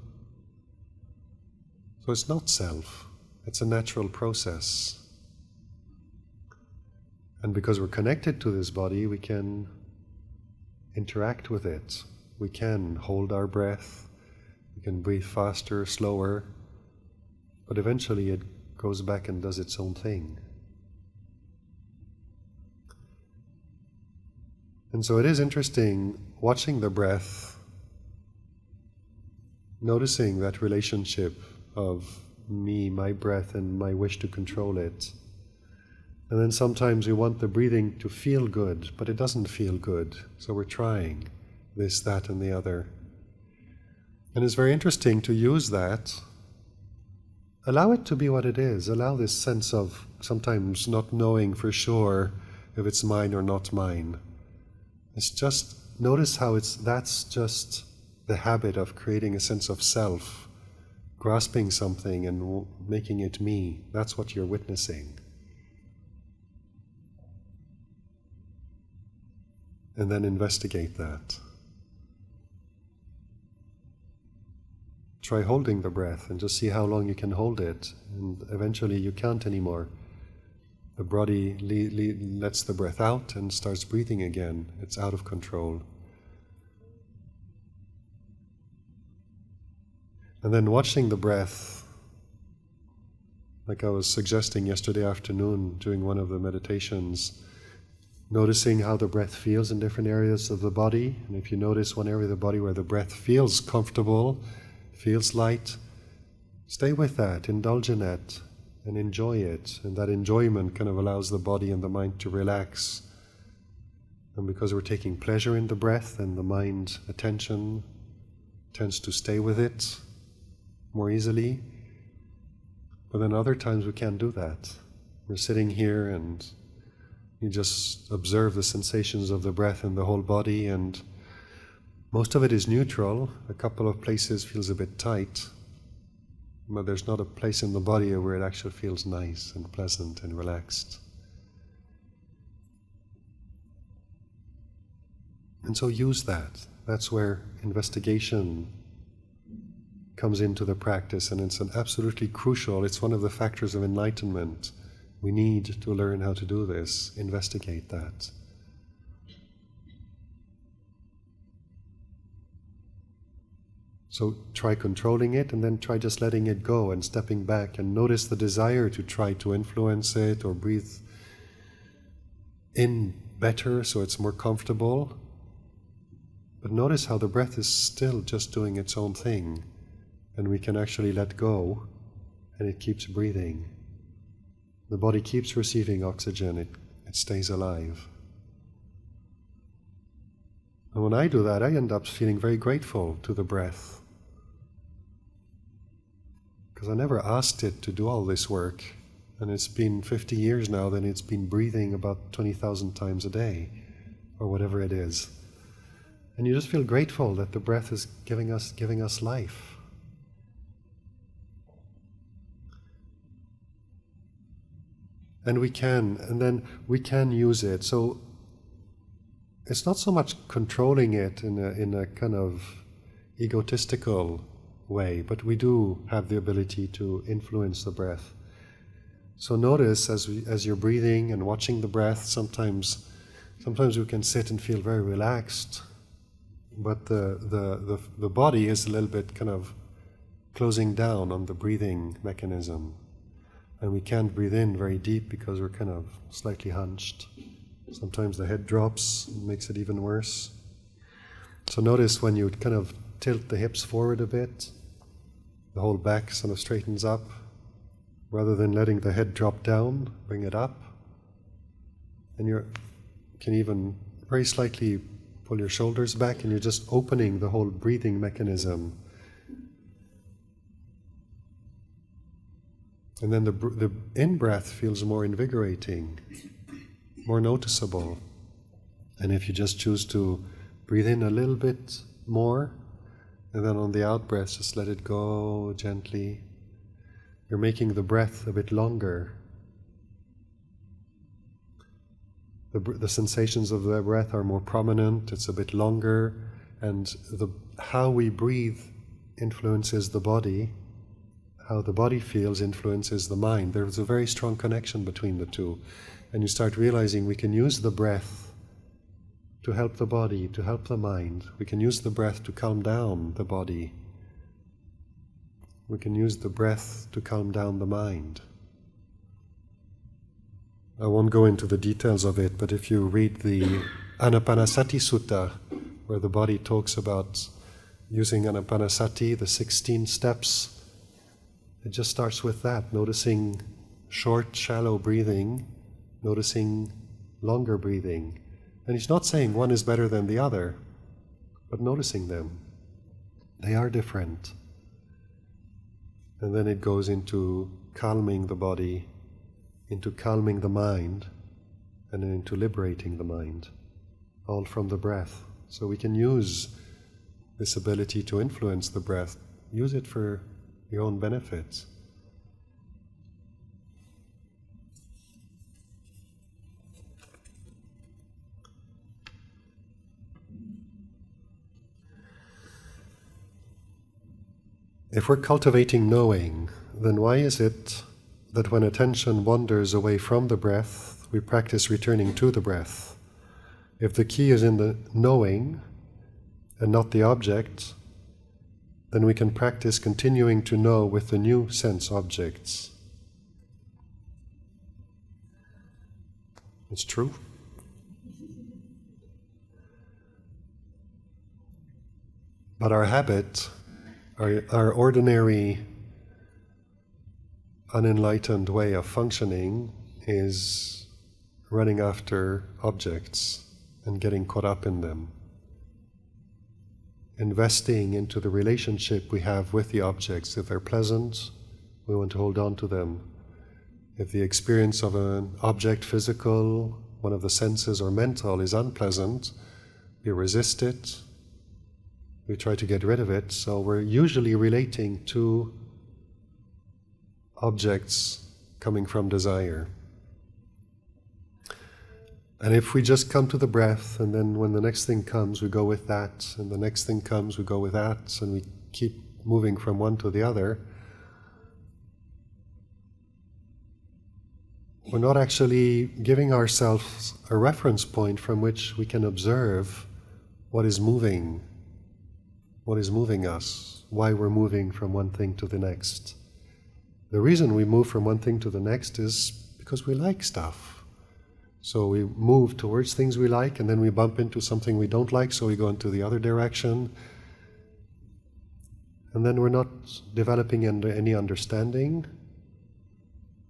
So it's not self. It's a natural process. And because we're connected to this body, we can interact with it. We can hold our breath, we can breathe faster, slower, but eventually it goes back and does its own thing. And so it is interesting watching the breath, noticing that relationship of me, my breath, and my wish to control it. And then sometimes we want the breathing to feel good, but it doesn't feel good, so we're trying this, that, and the other. And it's very interesting to use that. Allow it to be what it is. Allow this sense of sometimes not knowing for sure if it's mine or not mine. It's just, notice how that's just the habit of creating a sense of self, grasping something and making it me. That's what you're witnessing. And then investigate that. Try holding the breath and just see how long you can hold it, and eventually you can't anymore. The body lets the breath out and starts breathing again. It's out of control. And then watching the breath, like I was suggesting yesterday afternoon during one of the meditations, noticing how the breath feels in different areas of the body. And if you notice one area of the body where the breath feels comfortable, feels light, stay with that, indulge in it, and enjoy it. And that enjoyment kind of allows the body and the mind to relax. And because we're taking pleasure in the breath, and the mind attention tends to stay with it more easily. But then other times we can't do that. We're sitting here and you just observe the sensations of the breath in the whole body, and most of it is neutral. A couple of places feels a bit tight, but there's not a place in the body where it actually feels nice and pleasant and relaxed. And so use that. That's where investigation comes into the practice, and it's an absolutely crucial, it's one of the factors of enlightenment. We need to learn how to do this, investigate that. So try controlling it, and then try just letting it go and stepping back, and notice the desire to try to influence it or breathe in better so it's more comfortable. But notice how the breath is still just doing its own thing, and we can actually let go, and it keeps breathing. The body keeps receiving oxygen, it stays alive. And when I do that, I end up feeling very grateful to the breath, because I never asked it to do all this work, and it's been 50 years now that it's been breathing about 20,000 times a day, or whatever it is. And you just feel grateful that the breath is giving us life. And then we can use it. So it's not so much controlling it in a kind of egotistical way, but we do have the ability to influence the breath. So notice as you're breathing and watching the breath, sometimes we can sit and feel very relaxed, but the body is a little bit kind of closing down on the breathing mechanism. And we can't breathe in very deep because we're kind of slightly hunched. Sometimes the head drops, and makes it even worse. So notice when you kind of tilt the hips forward a bit, the whole back sort of straightens up. Rather than letting the head drop down, bring it up. And you can even very slightly pull your shoulders back, and you're just opening the whole breathing mechanism. And then the in-breath feels more invigorating, more noticeable. And if you just choose to breathe in a little bit more, and then on the out-breath just let it go gently, you're making the breath a bit longer. The sensations of the breath are more prominent, it's a bit longer, and how we breathe influences the body. How the body feels influences the mind. There's a very strong connection between the two. And you start realizing we can use the breath to help the body, to help the mind. We can use the breath to calm down the body. We can use the breath to calm down the mind. I won't go into the details of it, but if you read the Anapanasati Sutta, where the body talks about using Anapanasati, the 16 steps, it just starts with that, noticing short, shallow breathing, noticing longer breathing. And he's not saying one is better than the other, but noticing them. They are different. And then it goes into calming the body, into calming the mind, and then into liberating the mind, all from the breath. So we can use this ability to influence the breath, use it for your own benefit. If we're cultivating knowing, then why is it that when attention wanders away from the breath, we practice returning to the breath? If the key is in the knowing and not the object, then we can practice continuing to know with the new sense objects. It's true. But our habit, our ordinary unenlightened way of functioning is running after objects and getting caught up in them, investing into the relationship we have with the objects. If they're pleasant, we want to hold on to them. If the experience of an object, physical, one of the senses, or mental is unpleasant, we resist it, we try to get rid of it. So we're usually relating to objects coming from desire. And if we just come to the breath, and then when the next thing comes, we go with that, and the next thing comes, we go with that, and we keep moving from one to the other, we're not actually giving ourselves a reference point from which we can observe what is moving us, why we're moving from one thing to the next. The reason we move from one thing to the next is because we like stuff. So we move towards things we like, and then we bump into something we don't like, so we go into the other direction. And then we're not developing any understanding.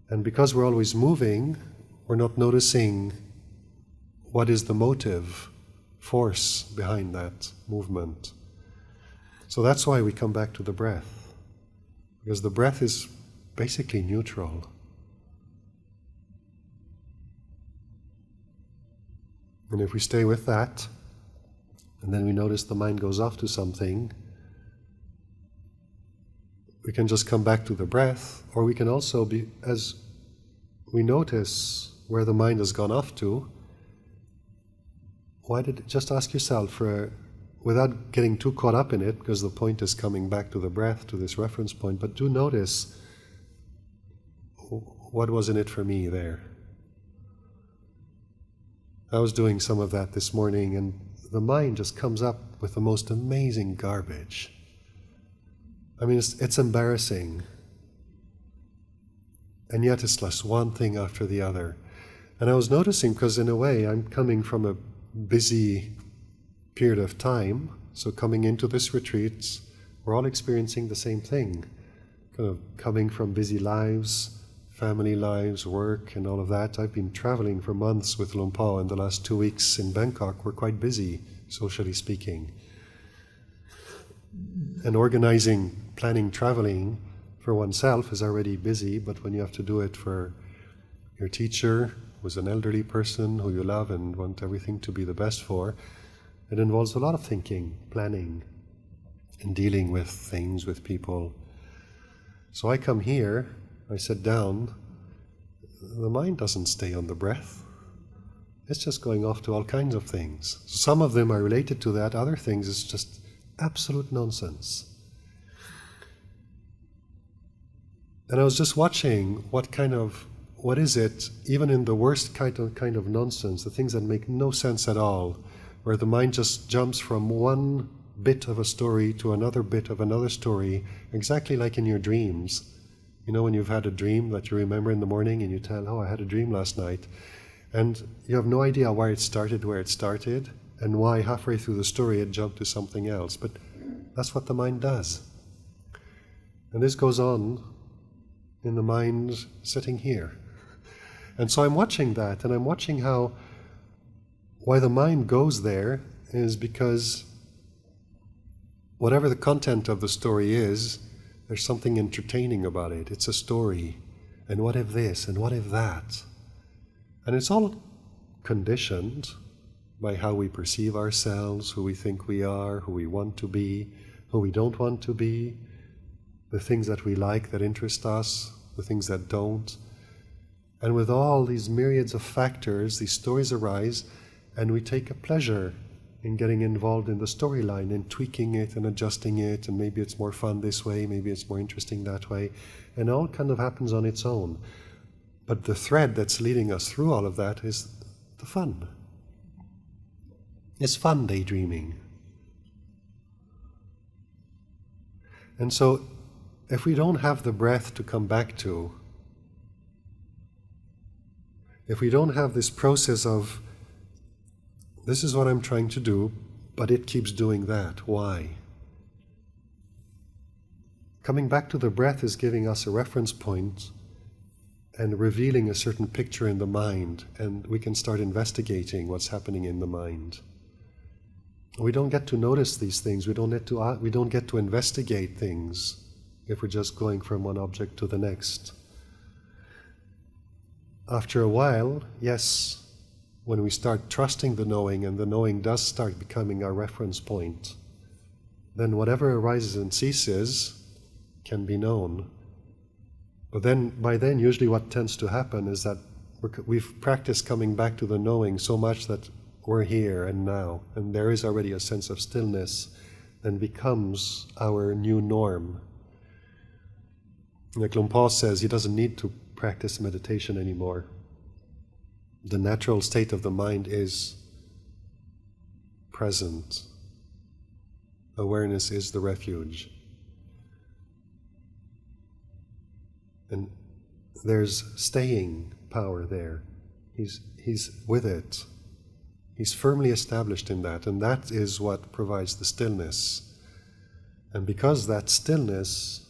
And because we're always moving, we're not noticing what is the motive, force behind that movement. So that's why we come back to the breath. Because the breath is basically neutral. And if we stay with that, and then we notice the mind goes off to something, we can just come back to the breath, or we can also be, as we notice where the mind has gone off to, just ask yourself, without getting too caught up in it, because the point is coming back to the breath, to this reference point, but do notice what was in it for me there. I was doing some of that this morning, and the mind just comes up with the most amazing garbage. I mean, it's embarrassing. And yet it's just one thing after the other. And I was noticing, because in a way I'm coming from a busy period of time, so coming into this retreat, we're all experiencing the same thing. Kind of coming from busy lives, family lives, work, and all of that. I've been traveling for months with Luang Por, and the last 2 weeks in Bangkok were quite busy, socially speaking. And organizing, planning, traveling for oneself is already busy, but when you have to do it for your teacher, who's an elderly person who you love and want everything to be the best for, it involves a lot of thinking, planning, and dealing with things, with people. So I come here, I sit down, the mind doesn't stay on the breath. It's just going off to all kinds of things. Some of them are related to that, other things is just absolute nonsense. And I was just watching what is it, even in the worst kind of nonsense, the things that make no sense at all, where the mind just jumps from one bit of a story to another bit of another story, exactly like in your dreams. You know, when you've had a dream that you remember in the morning and you tell, oh, I had a dream last night, and you have no idea why it started where it started, and why halfway through the story it jumped to something else. But that's what the mind does. And this goes on in the mind sitting here. And so I'm watching that, and I'm watching why the mind goes there is because whatever the content of the story is, there's something entertaining about it. It's a story. And what if this? And what if that? And it's all conditioned by how we perceive ourselves, who we think we are, who we want to be, who we don't want to be, the things that we like that interest us, the things that don't. And with all these myriads of factors, these stories arise, and we take a pleasure in getting involved in the storyline and tweaking it and adjusting it, and maybe it's more fun this way, maybe it's more interesting that way, and all kind of happens on its own. But the thread that's leading us through all of that is the fun. It's fun daydreaming. And so, if we don't have the breath to come back to, if we don't have this process of, this is what I'm trying to do, but it keeps doing that, why? Coming back to the breath is giving us a reference point and revealing a certain picture in the mind, and we can start investigating what's happening in the mind. We don't get to notice these things, we don't get to investigate things if we're just going from one object to the next. After a while, yes, when we start trusting the knowing, and the knowing does start becoming our reference point, then whatever arises and ceases can be known. But then, by then, usually what tends to happen is that we've practiced coming back to the knowing so much that we're here and now, and there is already a sense of stillness that becomes our new norm. Like Luang Por says, he doesn't need to practice meditation anymore. The natural state of the mind is present. Awareness is the refuge. And there's staying power there. He's with it. He's firmly established in that, and that is what provides the stillness. And because that stillness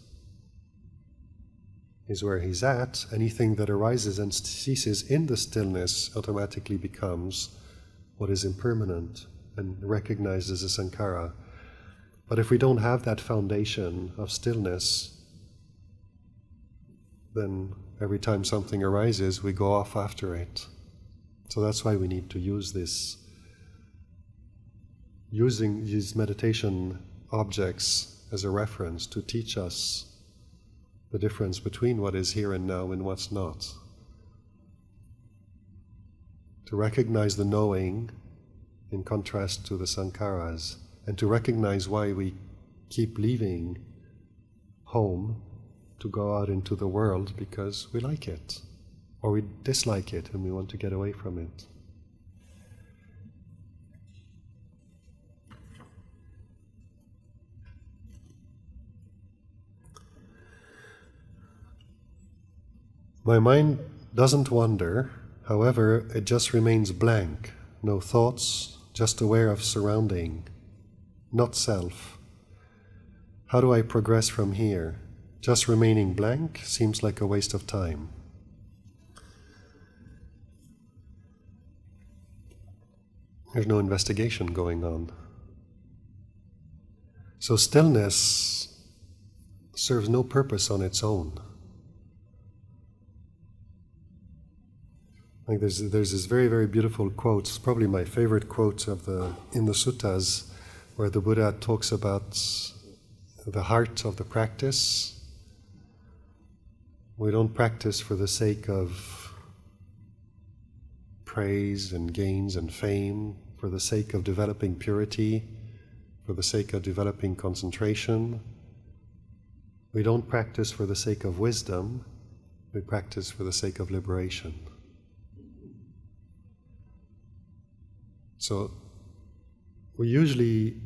is where he's at, anything that arises and ceases in the stillness automatically becomes what is impermanent and recognized as a sankhara. But if we don't have that foundation of stillness, then every time something arises, we go off after it. So that's why we need to use this, using these meditation objects as a reference to teach us the difference between what is here and now and what's not. To recognize the knowing in contrast to the sankharas, and to recognize why we keep leaving home to go out into the world, because we like it, or we dislike it and we want to get away from it. My mind doesn't wander, however, it just remains blank, no thoughts, just aware of surrounding, not self. How do I progress from here? Just remaining blank seems like a waste of time. There's no investigation going on. So stillness serves no purpose on its own. Like there's this very, very beautiful quote, it's probably my favorite quote in the suttas, where the Buddha talks about the heart of the practice. We don't practice for the sake of praise and gains and fame, for the sake of developing purity, for the sake of developing concentration. We don't practice for the sake of wisdom, we practice for the sake of liberation. So we usually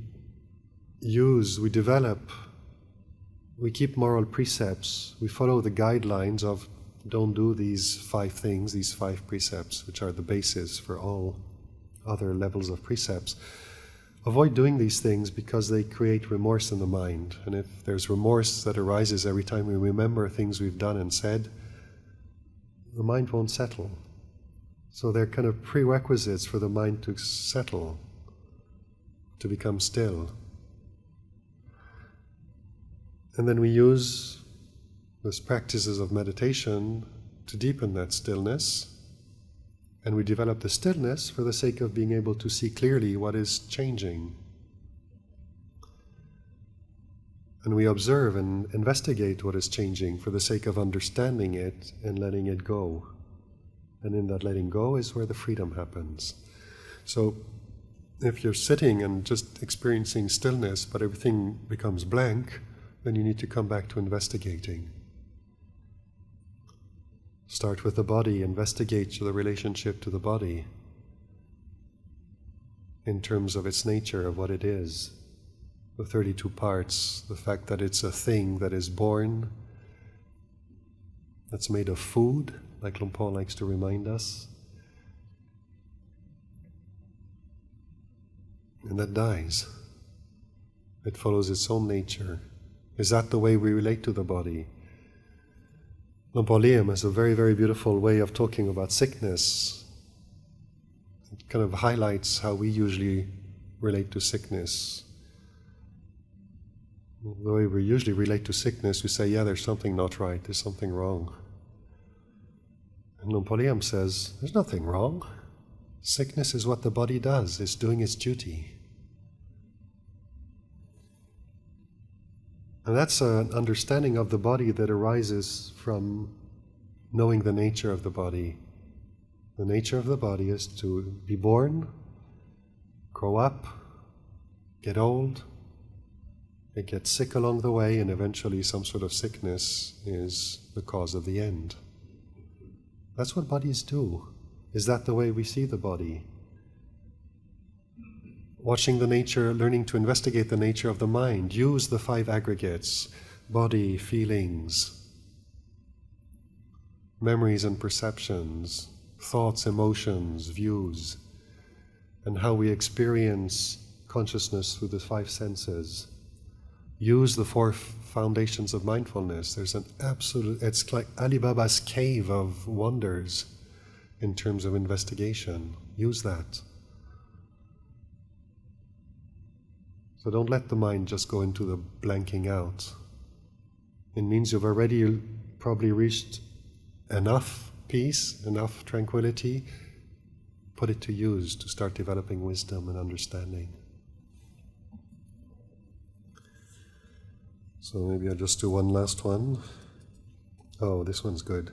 we keep moral precepts, we follow the guidelines of don't do these 5 things, these 5 precepts, which are the basis for all other levels of precepts. Avoid doing these things because they create remorse in the mind. And if there's remorse that arises every time we remember things we've done and said, the mind won't settle. So they're kind of prerequisites for the mind to settle, to become still. And then we use those practices of meditation to deepen that stillness, and we develop the stillness for the sake of being able to see clearly what is changing. And we observe and investigate what is changing for the sake of understanding it and letting it go. And in that letting go is where the freedom happens. So if you're sitting and just experiencing stillness, but everything becomes blank, then you need to come back to investigating. Start with the body, investigate the relationship to the body in terms of its nature, of what it is. The 32 parts, the fact that it's a thing that is born, that's made of food, like Luang Por likes to remind us, and that dies. It follows its own nature. Is that the way we relate to the body? Luang Por Liam has a very, very beautiful way of talking about sickness. It kind of highlights how we usually relate to sickness. The way we usually relate to sickness, we say, yeah, there's something not right, there's something wrong. And Luang Por Liam says, there's nothing wrong. Sickness is what the body does, it's doing its duty. And that's an understanding of the body that arises from knowing the nature of the body. The nature of the body is to be born, grow up, get old, it gets sick along the way, and eventually some sort of sickness is the cause of the end. That's what bodies do. Is that the way we see the body? Watching the nature, learning to investigate the nature of the mind, use the 5 aggregates, body, feelings, memories and perceptions, thoughts, emotions, views, and how we experience consciousness through the 5 senses. Use the 4 foundations of mindfulness. There's an absolute, it's like Alibaba's cave of wonders in terms of investigation. Use that. So don't let the mind just go into the blanking out. It means you've already probably reached enough peace, enough tranquility. Put it to use to start developing wisdom and understanding. So maybe I'll just do one last one. Oh, this one's good.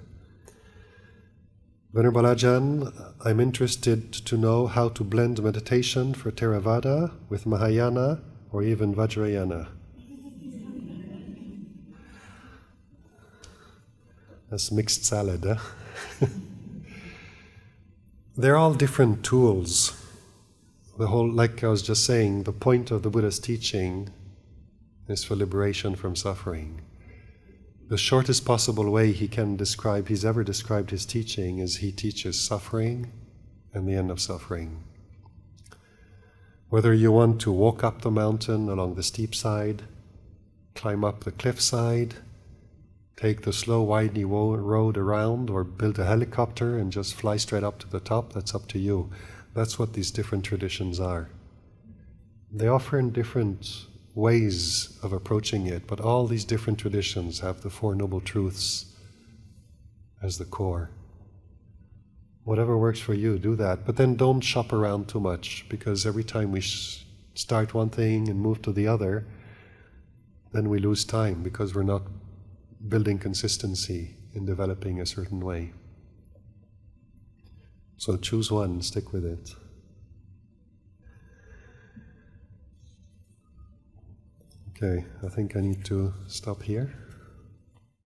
Venerable Ajahn, I'm interested to know how to blend meditation for Theravada with Mahayana or even Vajrayana. That's mixed salad, huh? They're all different tools. The whole, like I was just saying, the point of the Buddha's teaching is for liberation from suffering. The shortest possible way he's ever described his teaching is he teaches suffering and the end of suffering. Whether you want to walk up the mountain along the steep side, climb up the cliff side, take the slow winding road around, or build a helicopter and just fly straight up to the top, that's up to you. That's what these different traditions are. They offer in different ways of approaching it, but all these different traditions have the 4 Noble Truths as the core. Whatever works for you, do that. But then don't shop around too much, because every time we start one thing and move to the other, then we lose time because we're not building consistency in developing a certain way. So choose one, stick with it. Okay, I think I need to stop here.